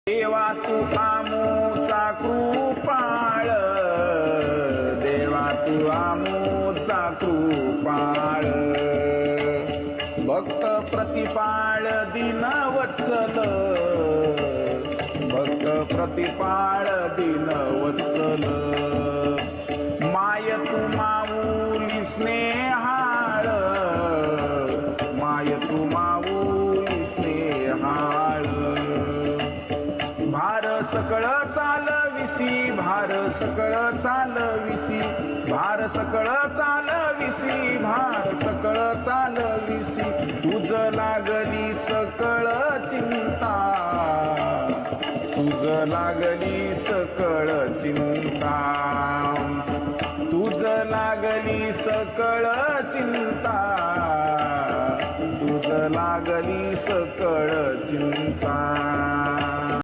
देवा तू आमोचा कृपाळ, देवा तू आमोचा कृपाळ, भक्त प्रतिपाळ दीनवत्सल, भक्त प्रतिपाळ दीनवत्सल, माय तू माऊली स्नेहाळ, माय तू माऊली स्नेहाळ, भार सकळ चालविसी, भार सकळ चालविसी, भार सकळ चालविसी, भार सकळ चालविसी, तुझ लागली सकळ चिंता, तुझ लागली सकळ चिंता, तुझ लागली सकळ चिंता, तुझ लागली सकळ चिंता.